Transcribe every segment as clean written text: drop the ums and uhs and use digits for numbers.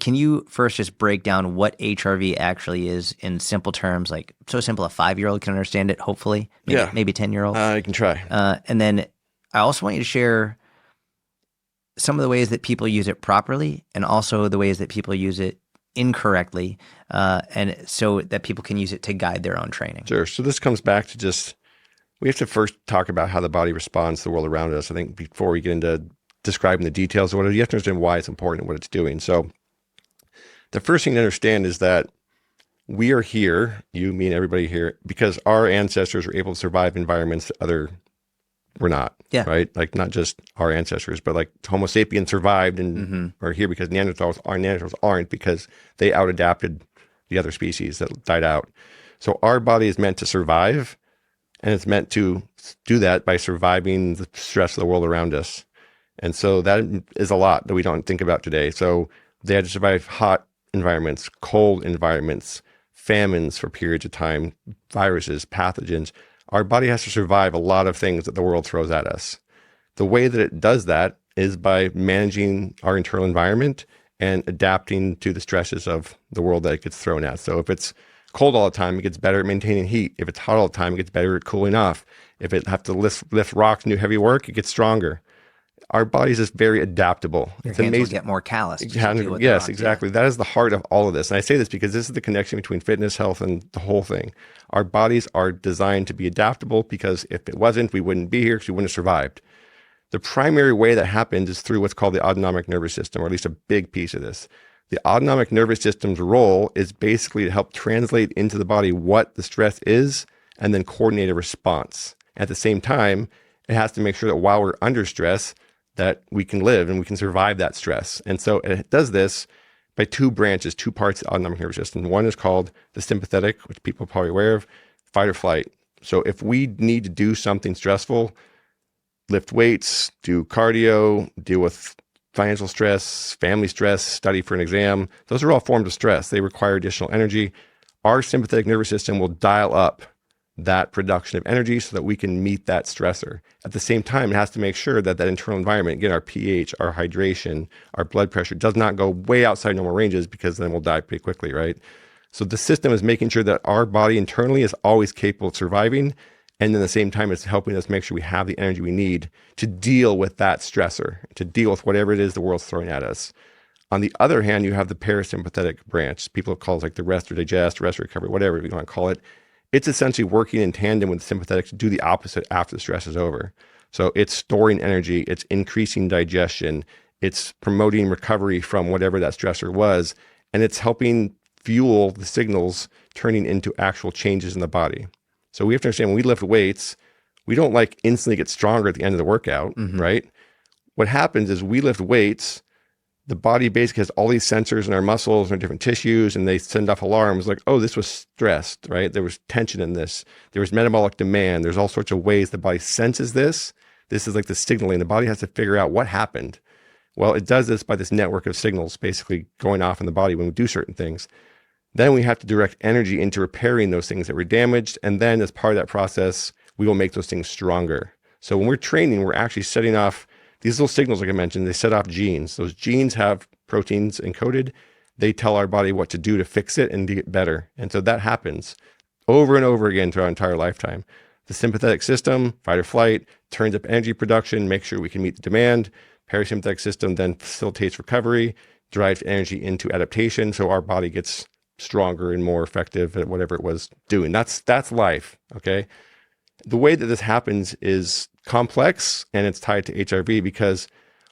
can you first just break down what HRV actually is in simple terms, like so simple a 5-year-old can understand it, hopefully, maybe 10-year-olds? I can try. And then I also want you to share some of the ways that people use it properly and also the ways that people use it incorrectly, and so that people can use it to guide their own training. Sure. So this comes back to just, we have to first talk about how the body responds to the world around us. I think before we get into describing the details of what it is, you have to understand why it's important and what it's doing. So the first thing to understand is that we are here, you, me, and everybody here, because our ancestors were able to survive environments that other were not, right? Like not just our ancestors, but like Homo sapiens survived and are here because Neanderthals aren't, because they out-adapted the other species that died out. So our body is meant to survive, and it's meant to do that by surviving the stress of the world around us. And so that is a lot that we don't think about today. So they had to survive hot environments, cold environments, famines for periods of time, viruses, pathogens. Our body has to survive a lot of things that the world throws at us. The way that it does that is by managing our internal environment and adapting to the stresses of the world that it gets thrown at. So if it's cold all the time, it gets better at maintaining heat. If it's hot all the time, it gets better at cooling off. If it have to lift rocks and do heavy work, it gets stronger. Our body is just very adaptable. Your hands will get more calloused. Yes, exactly. That is the heart of all of this. And I say this because this is the connection between fitness, health, and the whole thing. Our bodies are designed to be adaptable, because if it wasn't, we wouldn't be here, because we wouldn't have survived. The primary way that happens is through what's called the autonomic nervous system, or at least a big piece of this. The autonomic nervous system's role is basically to help translate into the body what the stress is and then coordinate a response. At the same time, it has to make sure that while we're under stress, that we can live and we can survive that stress. And so it does this by two branches, two parts of the autonomic nervous system. One is called the sympathetic, which people are probably aware of, fight or flight. So if we need to do something stressful, lift weights, do cardio, deal with financial stress, family stress, study for an exam, those are all forms of stress. They require additional energy. Our sympathetic nervous system will dial up that production of energy so that we can meet that stressor. At the same time, it has to make sure that that internal environment, again, our pH, our hydration, our blood pressure, does not go way outside normal ranges, because then we'll die pretty quickly, right? So the system is making sure that our body internally is always capable of surviving, and then at the same time, it's helping us make sure we have the energy we need to deal with that stressor, to deal with whatever it is the world's throwing at us. On the other hand, you have the parasympathetic branch. People call it like the rest or digest, rest or recovery, whatever you want to call it. It's essentially working in tandem with the sympathetic to do the opposite after the stress is over. So it's storing energy, it's increasing digestion, it's promoting recovery from whatever that stressor was, and it's helping fuel the signals turning into actual changes in the body. So we have to understand, when we lift weights, we don't like instantly get stronger at the end of the workout, right? What happens is we lift weights, the body basically has all these sensors in our muscles and our different tissues, and they send off alarms like, oh, this was stressed, right? There was tension in this. There was metabolic demand. There's all sorts of ways the body senses this. This is like the signaling. The body has to figure out what happened. Well, it does this by this network of signals basically going off in the body when we do certain things. Then we have to direct energy into repairing those things that were damaged. And then as part of that process, we will make those things stronger. So when we're training, we're actually setting off these little signals, like I mentioned. They set off genes. Those genes have proteins encoded. They tell our body what to do to fix it and to get better. And so that happens over and over again through our entire lifetime. The sympathetic system, fight or flight, turns up energy production, makes sure we can meet the demand. Parasympathetic system then facilitates recovery, drives energy into adaptation, so our body gets stronger and more effective at whatever it was doing. That's life, okay? The way that this happens is complex, and it's tied to HRV, because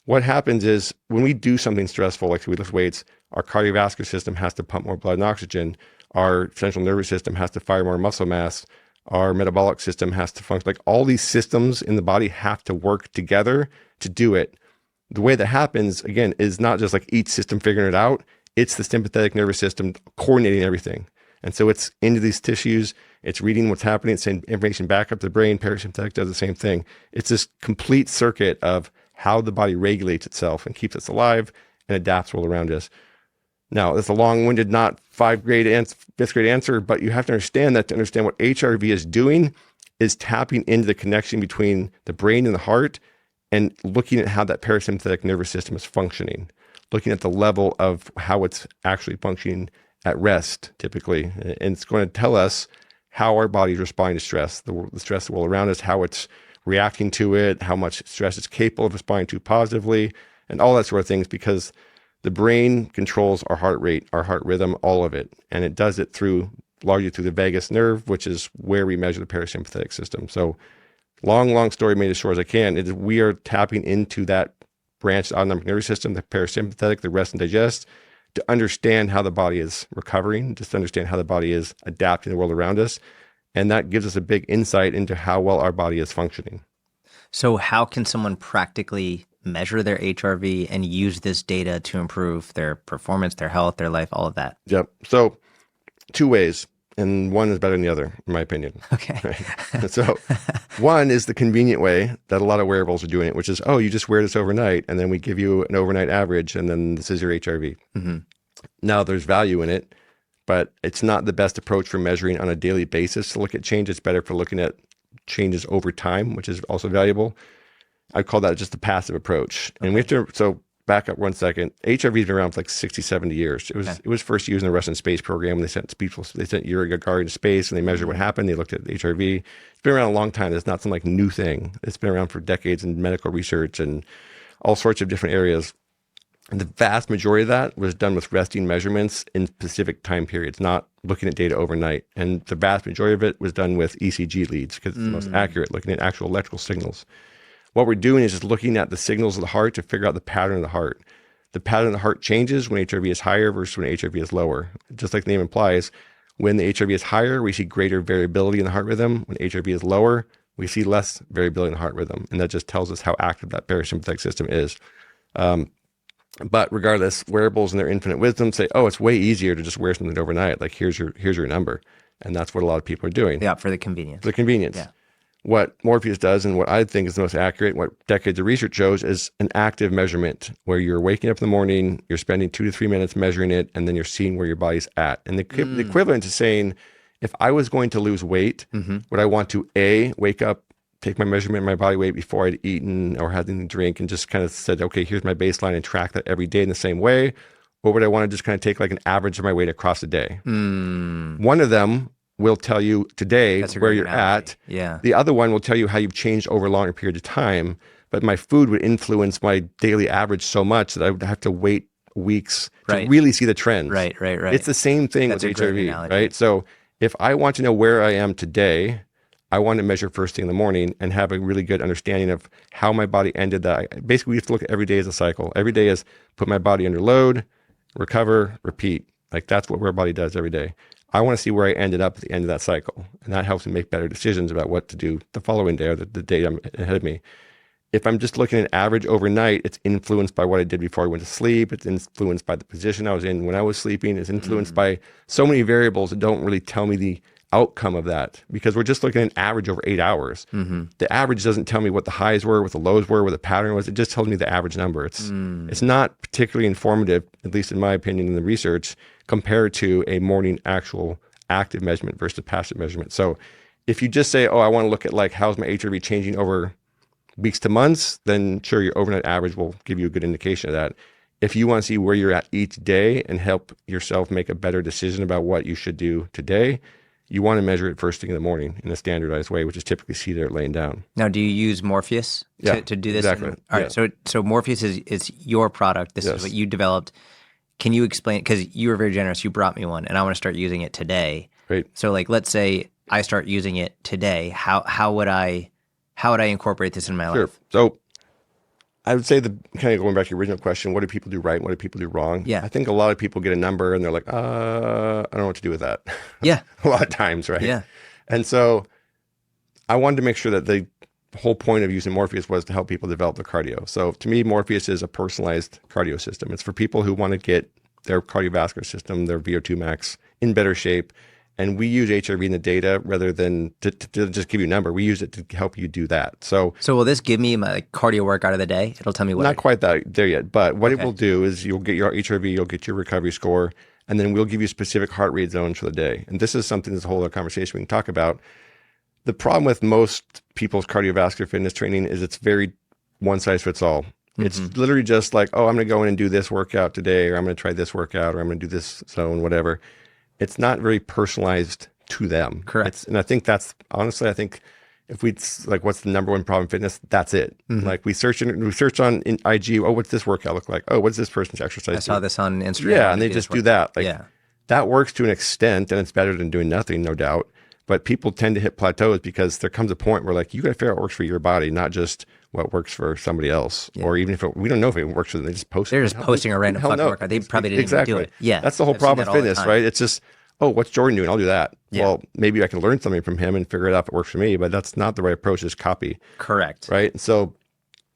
what happens is when we do something stressful, like we lift weights, our cardiovascular system has to pump more blood and oxygen. Our central nervous system has to fire more muscle mass. Our metabolic system has to function. Like all these systems in the body have to work together to do it. The way that happens, again, is not just like each system figuring it out. It's the sympathetic nervous system coordinating everything. And so it's into these tissues, it's reading what's happening, it's sending information back up to the brain. Parasympathetic does the same thing. It's this complete circuit of how the body regulates itself and keeps us alive and adapts to the world around us. Now, that's a long-winded, not fifth grade answer, but you have to understand that to understand what HRV is doing is tapping into the connection between the brain and the heart and looking at how that parasympathetic nervous system is functioning. looking at the level of how it's actually functioning at rest, typically. And it's going to tell us how our body is responding to stress, the stress world around us, how it's reacting to it, how much stress it's capable of responding to positively, and all that sort of things, because the brain controls our heart rate, our heart rhythm, all of it. And it does it largely through the vagus nerve, which is where we measure the parasympathetic system. So long story made as short as I can, we are tapping into that branch autonomic nervous system, the parasympathetic, the rest and digest, to understand how the body is recovering, just to understand how the body is adapting to the world around us. And that gives us a big insight into how well our body is functioning. So how can someone practically measure their HRV and use this data to improve their performance, their health, their life, all of that? Yep. So 2 ways, and one is better than the other, in my opinion. Okay. Right? So one is the convenient way that a lot of wearables are doing it, which is, oh, you just wear this overnight, and then we give you an overnight average, and then this is your HRV. Mm-hmm. Now, there's value in it, but it's not the best approach for measuring on a daily basis to look at change. It's better for looking at changes over time, which is also valuable. I call that just the passive approach. And we have to, so back up 1 second. HRV has been around for like 60, 70 years. It was first used in the Russian space program. They sent Yuri Gagarin to space and they measured what happened. They looked at the HRV. It's been around a long time. It's not some like new thing. It's been around for decades in medical research and all sorts of different areas. And the vast majority of that was done with resting measurements in specific time periods, not looking at data overnight. And the vast majority of it was done with ECG leads because it's the most accurate, looking at actual electrical signals. What we're doing is just looking at the signals of the heart to figure out the pattern of the heart. The pattern of the heart changes when HRV is higher versus when HRV is lower. Just like the name implies, when the HRV is higher, we see greater variability in the heart rhythm. When HRV is lower, we see less variability in the heart rhythm. And that just tells us how active that parasympathetic system is. But regardless, wearables in their infinite wisdom say, oh, it's way easier to just wear something overnight. Like here's your number. And that's what a lot of people are doing. Yeah, for the convenience. For the convenience. Yeah. What Morpheus does and what I think is the most accurate, what decades of research shows, is an active measurement where you're waking up in the morning, you're spending 2 to 3 minutes measuring it, and then you're seeing where your body's at. And the equivalent to saying, if I was going to lose weight, would I want to A, wake up, take my measurement of my body weight before I'd eaten or had anything to drink and just kind of said, okay, here's my baseline and track that every day in the same way? Or would I want to just kind of take like an average of my weight across the day? One of them will tell you today where you're at. Yeah. The other one will tell you how you've changed over a longer period of time. But my food would influence my daily average so much that I would have to wait weeks to really see the trends. Right. It's the same thing with HRV, right? So if I want to know where I am today, I want to measure first thing in the morning and have a really good understanding of how my body ended that. Basically, we have to look at every day as a cycle. Every day is put my body under load, recover, repeat. Like that's what our body does every day. I want to see where I ended up at the end of that cycle. And that helps me make better decisions about what to do the following day or the day I'm ahead of me. If I'm just looking at average overnight, it's influenced by what I did before I went to sleep. It's influenced by the position I was in when I was sleeping. It's influenced by so many variables that don't really tell me the outcome of that, because we're just looking at an average over 8 hours. The average doesn't tell me what the highs were, what the lows were, what the pattern was. It just tells me the average number. It's not particularly informative, at least in my opinion in the research, compared to a morning actual active measurement versus passive measurement. So if you just say, oh, I want to look at like how's my HRV changing over weeks to months, then sure, your overnight average will give you a good indication of that. If you want to see where you're at each day and help yourself make a better decision about what you should do today, you want to measure it first thing in the morning in a standardized way, which is typically seated or laying down. Now, do you use Morpheus to do this? Exactly. All right. So Morpheus is your product. This is what you developed. Can you explain? Because you were very generous. You brought me one, and I want to start using it today. Great. So, like, let's say I start using it today. How would I incorporate this in my life? So I would say kind of going back to your original question, what do people do right and what do people do wrong? Yeah. I think a lot of people get a number and they're like, I don't know what to do with that. Yeah. A lot of times, right? Yeah. And so I wanted to make sure that the whole point of using Morpheus was to help people develop their cardio. So to me, Morpheus is a personalized cardio system. It's for people who want to get their cardiovascular system, their VO2 max in better shape. And we use HRV in the data rather than to just give you a number. We use it to help you do that. So will this give me my cardio workout of the day? It'll tell me what. Not quite there yet, but what it will do is you'll get your HRV, you'll get your recovery score, and then we'll give you specific heart rate zones for the day. And this is something that's a whole other conversation we can talk about. The problem with most people's cardiovascular fitness training is it's very one size fits all. It's literally just like, oh, I'm going to go in and do this workout today, or I'm going to try this workout, or I'm going to do this zone, whatever. It's not very personalized to them. Correct. And I think that's honestly, I think if we like, what's the number one problem in fitness? That's it. Like we search on in IG. Oh, what's this workout look like? Oh, what's this person's exercise? I saw this on Instagram. Yeah, and they just do that. Like yeah. that works to an extent, and it's better than doing nothing, no doubt. But people tend to hit plateaus because there comes a point where like you got to figure out what works for your body, not just what works for somebody else. Yeah. Or even if we don't know if it works for them, they just post. They're just posting a random fucking workout. They probably didn't even do it. Yeah, that's the whole problem with fitness, right? It's just, oh, what's Jordan doing? I'll do that. Yeah. Well, maybe I can learn something from him and figure it out if it works for me. But that's not the right approach. Just copy. Correct. Right. And so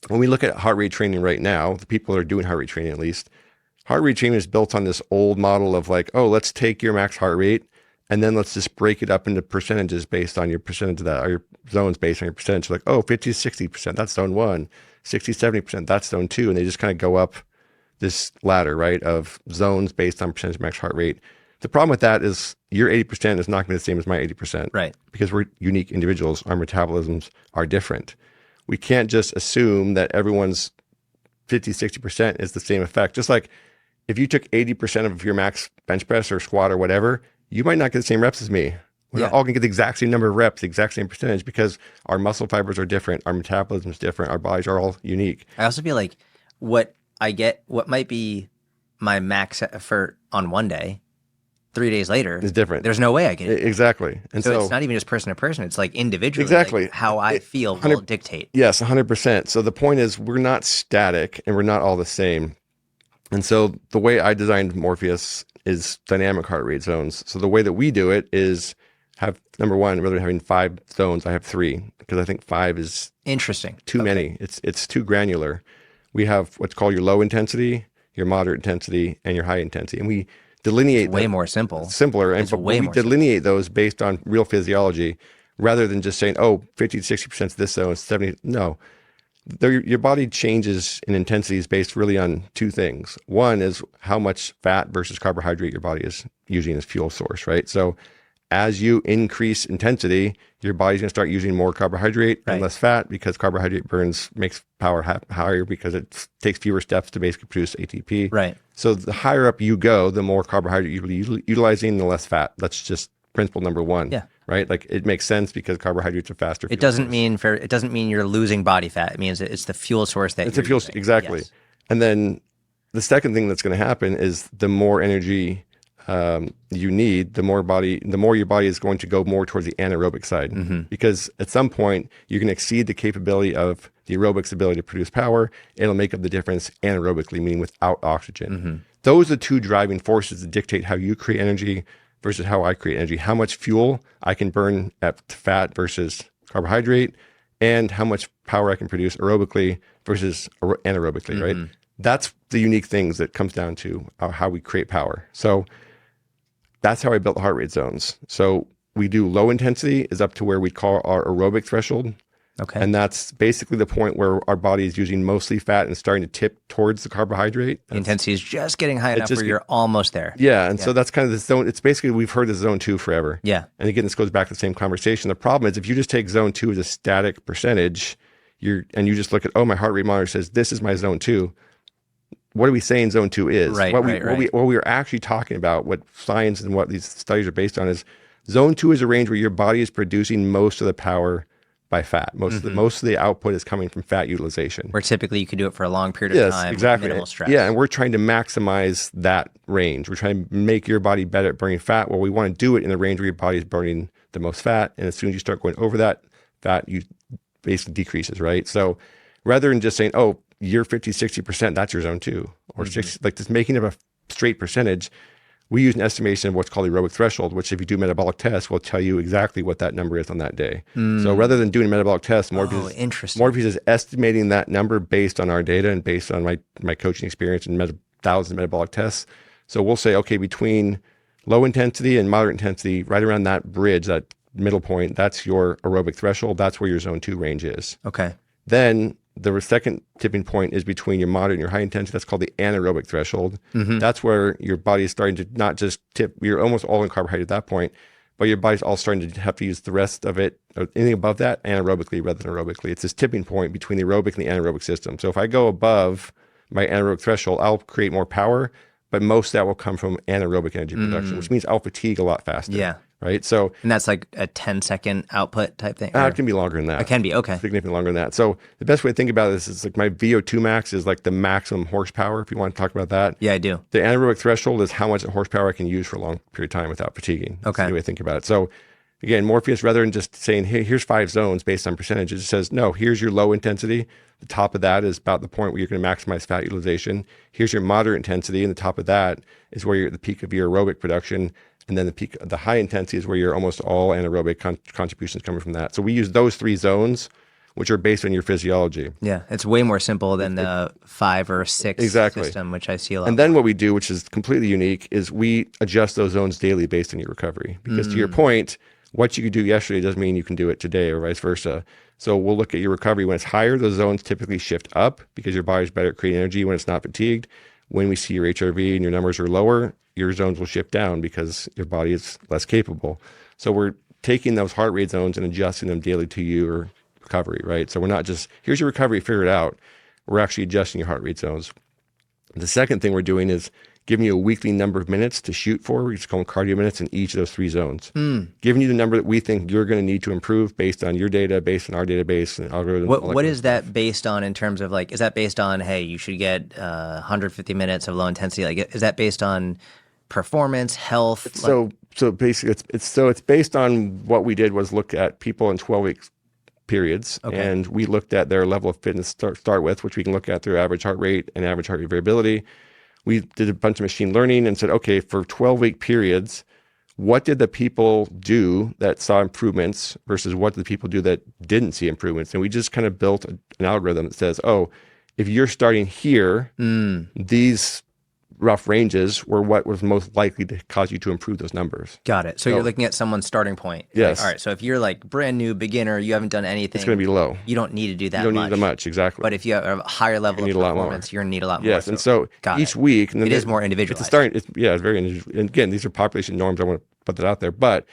when we look at heart rate training right now, the people that are doing heart rate training, at least, heart rate training is built on this old model of like, oh, let's take your max heart rate and then let's just break it up into percentages based on your percentage of that, or your zones based on your percentage. Like, oh, 50 to 60%, that's zone 1, 60, 70%, that's zone 2. And they just kind of go up this ladder, right, of zones based on percentage of max heart rate. The problem with that is your 80% is not going to be the same as my 80%. Right. Because we're unique individuals. Our metabolisms are different. We can't just assume that everyone's 50, 60% is the same effect. Just like if you took 80% of your max bench press or squat or whatever, you might not get the same reps as me. We're not all going to get the exact same number of reps, the exact same percentage, because our muscle fibers are different, our metabolism is different, our bodies are all unique. I also feel like what might be my max effort on one day, 3 days later, is different. There's no way I get it. Exactly. And so it's not even just person to person. It's like individually. Exactly. Like how I feel will dictate. Yes, 100%. So the point is we're not static and we're not all the same. And so the way I designed Morpheus is dynamic heart rate zones. So the way that we do it is have, number one, rather than having 5 zones, I have 3, because I think 5 is interesting. Too many. It's too granular. We have what's called your low intensity, your moderate intensity, and your high intensity. And we delineate it's way more simple. Simpler. And we delineate those based on real physiology rather than just saying, oh, 50 to 60% is this zone, 70. No. Your body changes in intensities based really on 2 things. One is how much fat versus carbohydrate your body is using as fuel source, right? So as you increase intensity, your body's going to start using more carbohydrate and less fat, because carbohydrate makes power higher because it takes fewer steps to basically produce ATP. Right. So the higher up you go, the more carbohydrate you're utilizing, the less fat. That's just principle number 1. Yeah. Right? Like it makes sense because carbohydrates are faster. It doesn't mean you're losing body fat. It means it's the fuel source that you're using. Exactly. Yes. And then the second thing that's going to happen is the more energy you need, the more your body is going to go more towards the anaerobic side. Mm-hmm. Because at some point you can exceed the capability of the aerobic's ability to produce power. It'll make up the difference anaerobically, meaning without oxygen. Mm-hmm. Those are the 2 driving forces that dictate how you create energy versus how I create energy. How much fuel I can burn at fat versus carbohydrate, and how much power I can produce aerobically versus anaerobically, mm-hmm. right? That's the unique things that comes down to how we create power. So that's how I built the heart rate zones. So we do low intensity is up to where we call our aerobic threshold. Okay. And that's basically the point where our body is using mostly fat and starting to tip towards the carbohydrate. The intensity is just getting high enough where you're almost there. Yeah. And so that's kind of the zone. It's basically, we've heard of zone 2 forever. Yeah. And again, this goes back to the same conversation. The problem is if you just take zone 2 as a static percentage, you just look at, oh, my heart rate monitor says this is my zone 2. What are we saying zone 2 is? Right, what we are actually talking about, what science and what these studies are based on, is zone 2 is a range where your body is producing most of the power by fat. Most of the output is coming from fat utilization. Where typically you can do it for a long period of time with minimal stress. Yeah, and we're trying to maximize that range. We're trying to make your body better at burning fat. Well, we want to do it in the range where your body is burning the most fat. And as soon as you start going over that, fat you basically decreases, right? So rather than just saying, oh, you're 50, 60%, that's your zone 2. Or 60, like just making it a straight percentage, we use an estimation of what's called the aerobic threshold, which if you do metabolic tests, will tell you exactly what that number is on that day. So rather than doing a metabolic test, Morpheus is estimating that number based on our data and based on my coaching experience and thousands of metabolic tests. So we'll say, okay, between low intensity and moderate intensity, right around that bridge, that middle point, that's your aerobic threshold. That's where your zone 2 range is. Okay. Then the second tipping point is between your moderate and your high intensity. That's called the anaerobic threshold. Mm-hmm. That's where your body is starting to not just tip. You're almost all in carbohydrate at that point, but your body's all starting to have to use the rest of it, or anything above that, anaerobically rather than aerobically. It's this tipping point between the aerobic and the anaerobic system. So if I go above my anaerobic threshold, I'll create more power, but most of that will come from anaerobic energy production, which means I'll fatigue a lot faster. Yeah. Right. So, and that's like a 10-second output type thing? It can be longer than that. It can be. Okay. Significantly longer than that. So the best way to think about this is like my VO2 max is like the maximum horsepower, if you want to talk about that. Yeah, I do. The anaerobic threshold is how much horsepower I can use for a long period of time without fatiguing. Okay. That's the way to think about it. So again, Morpheus, rather than just saying, hey, here's 5 zones based on percentages, it says, no, here's your low intensity. The top of that is about the point where you're going to maximize fat utilization. Here's your moderate intensity. And the top of that is where you're at the peak of your aerobic production. And then the high intensity is where you're almost all anaerobic contributions coming from that. So we use those 3 zones, which are based on your physiology. Yeah, it's way more simple than the 5 or 6 system, which I see a lot. And then what we do, which is completely unique, is we adjust those zones daily based on your recovery. Because to your point, what you could do yesterday doesn't mean you can do it today or vice versa. So we'll look at your recovery. When it's higher, those zones typically shift up because your body's better at creating energy when it's not fatigued. When we see your HRV and your numbers are lower, your zones will shift down because your body is less capable. So we're taking those heart rate zones and adjusting them daily to your recovery, right? So we're not just, here's your recovery, figure it out. We're actually adjusting your heart rate zones. The second thing we're doing is giving you a weekly number of minutes to shoot for. We just call them cardio minutes in each of those 3 zones. Giving you the number that we think you're going to need to improve based on your data, based on our database and algorithms. What is that based on in terms of like, is that based on, hey, you should get 150 minutes of low intensity? Like, is that based on performance, health? So basically it's based on what we did was look at people in 12-week periods. Okay. And we looked at their level of fitness to start with, which we can look at through average heart rate and average heart rate variability. We did a bunch of machine learning and said, okay, for 12-week periods, what did the people do that saw improvements versus what did the people do that didn't see improvements? And we just kind of built an algorithm that says, oh, if you're starting here, these rough ranges were what was most likely to cause you to improve those numbers. Got it. So you're looking at someone's starting point. Yes. Like, all right. So if you're like brand new beginner, you haven't done anything. It's going to be low. You don't need to do that much. You don't need that much, exactly. But if you have a higher level of performance, you're going to need a lot more. Yes. And so each week. And it is more individualized. It's starting. It's very individual. And again, these are population norms. I want to put that out there. But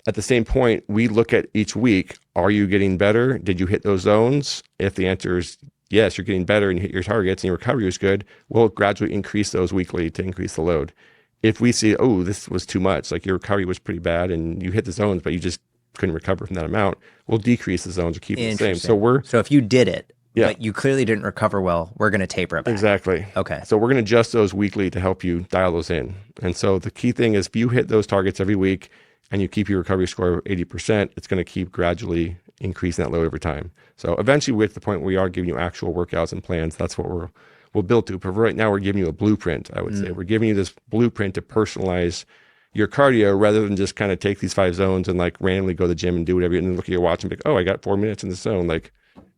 at the same point, we look at each week. Are you getting better? Did you hit those zones? If the answer is yes, you're getting better and you hit your targets and your recovery is good, we'll gradually increase those weekly to increase the load. If we see, oh, this was too much, like your recovery was pretty bad and you hit the zones, but you just couldn't recover from that amount, we'll decrease the zones or keep it the same. So if you did it, but you clearly didn't recover well, we're going to taper it back. Exactly. Okay. So we're going to adjust those weekly to help you dial those in. And so the key thing is if you hit those targets every week and you keep your recovery score of 80%, it's going to keep gradually increasing that load over time. So eventually we're at the point where we are giving you actual workouts and plans. That's what we'll build to. But right now we're giving you a blueprint, I would say. We're giving you this blueprint to personalize your cardio rather than just kind of take these 5 zones and like randomly go to the gym and do whatever and then look at your watch and be like, oh, I got 4 minutes in the zone. Like,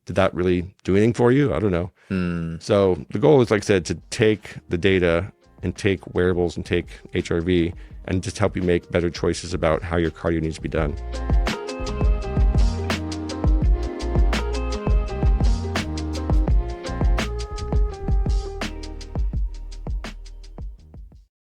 did that really do anything for you? I don't know. So the goal is, like I said, to take the data and take wearables and take HRV and just help you make better choices about how your cardio needs to be done.